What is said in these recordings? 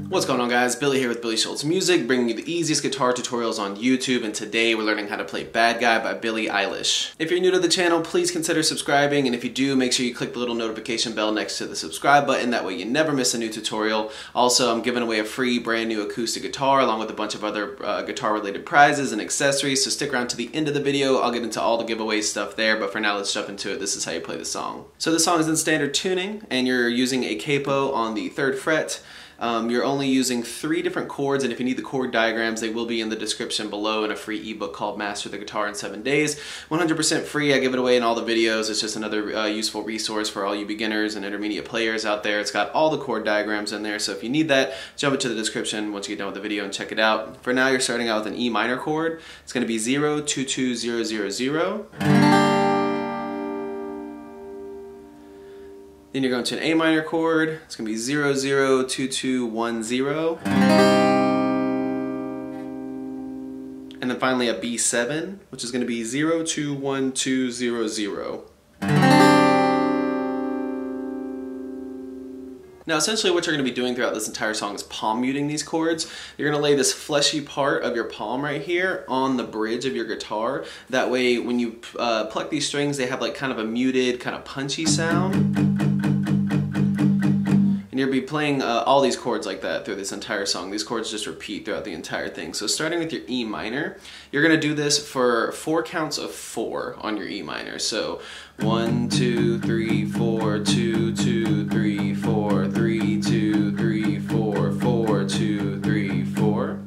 What's going on, guys? Billy here with Billy Schultz Music, bringing you the easiest guitar tutorials on YouTube, and today we're learning how to play Bad Guy by Billie Eilish. If you're new to the channel, please consider subscribing, and if you do, make sure you click the little notification bell next to the subscribe button. That way you never miss a new tutorial. Also, I'm giving away a free brand new acoustic guitar along with a bunch of other guitar related prizes and accessories, so stick around to the end of the video. I'll get into all the giveaway stuff there, but for now let's jump into it. This is how you play the song. So the song is in standard tuning, and you're using a capo on the 3rd fret. You're only using 3 different chords, and if you need the chord diagrams, they will be in the description below in a free ebook called Master the Guitar in 7 Days. 100% free. I give it away in all the videos. It's just another useful resource for all you beginners and intermediate players out there. It's got all the chord diagrams in there, so if you need that, jump into the description once you get done with the video and check it out. For now, you're starting out with an E minor chord. It's going to be 0, 2, 2, 0, 0, 0. Then you're going to an A minor chord. It's going to be 0, 0, 2, 2, 1, 0. And then finally a B7, which is going to be 0, 2, 1, 2, 0, 0. Now essentially what you're going to be doing throughout this entire song is palm muting these chords. You're going to lay this fleshy part of your palm right here on the bridge of your guitar. That way when you pluck these strings, they have like kind of a muted, kind of punchy sound. And you'll be playing all these chords like that through this entire song. These chords just repeat throughout the entire thing. So starting with your E minor, you're going to do this for 4 counts of 4 on your E minor. So 1, 2, 3, 4, 2, 2, 3, 4, 3, 2, 3, 4, 4, 2, 3, 4.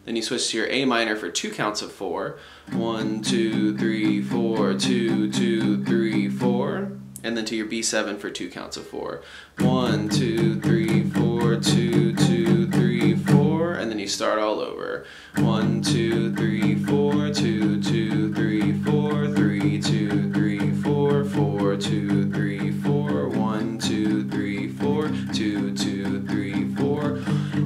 Then you switch to your A minor for 2 counts of 4. 1, 2, 3, 4, 2, 2, 3, 4. And then to your B7 for 2 counts of 4. 1, 2, 3, 4, 2, 2, 3, 4. And then you start all over. 1, 2, 3, 4, 2, 2, 3, 4, 3, 2, 3, 4, 4, 2, 3, 4, 1, 2, 3, 4, 2, 2, 3, 4,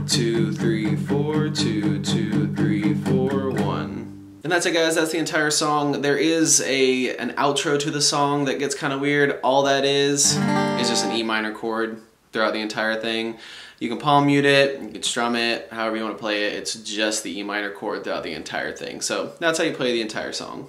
2, 3, 4, 2, 2, 3, 4, 1. And that's it, guys. That's the entire song. There is an outro to the song that gets kind of weird. All that is just an E minor chord throughout the entire thing. You can palm mute it, you can strum it, however you want to play it. It's just the E minor chord throughout the entire thing. So that's how you play the entire song.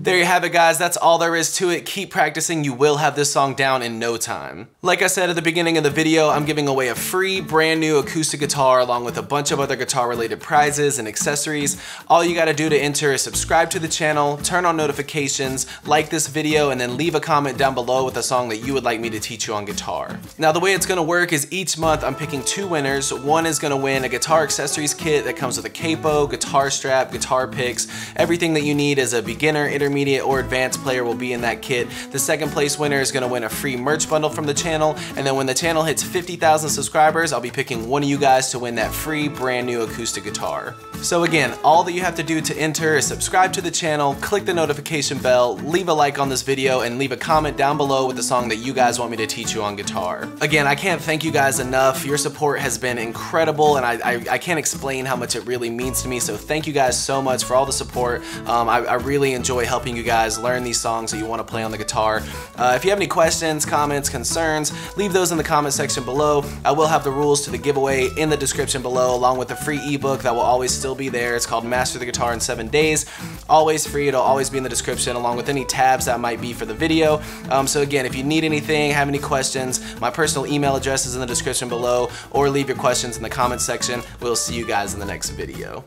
There you have it, guys. That's all there is to it. Keep practicing. You will have this song down in no time. Like I said at the beginning of the video, I'm giving away a free brand new acoustic guitar along with a bunch of other guitar related prizes and accessories. All you gotta do to enter is subscribe to the channel, turn on notifications, like this video, and then leave a comment down below with a song that you would like me to teach you on guitar. Now the way it's gonna work is each month I'm picking 2 winners. One is gonna win a guitar accessories kit that comes with a capo, guitar strap, guitar picks. Everything that you need as a beginner, intermediate, or advanced player will be in that kit. The 2nd place winner is going to win a free merch bundle from the channel, and then when the channel hits 50,000 subscribers, I'll be picking one of you guys to win that free brand new acoustic guitar. So again, all that you have to do to enter is subscribe to the channel, click the notification bell, leave a like on this video, and leave a comment down below with the song that you guys want me to teach you on guitar. Again, I can't thank you guys enough. Your support has been incredible, and I can't explain how much it really means to me, so thank you guys so much for all the support. I really enjoy helping you guys learn these songs that you want to play on the guitar. If you have any questions, comments, concerns, leave those in the comment section below. I will have the rules to the giveaway in the description below, along with the free ebook that will always still be there. It's called Master the Guitar in 7 Days. Always free. It'll always be in the description, along with any tabs that might be for the video. So again, if you need anything, have any questions, my personal email address is in the description below, or leave your questions in the comment section. We'll see you guys in the next video.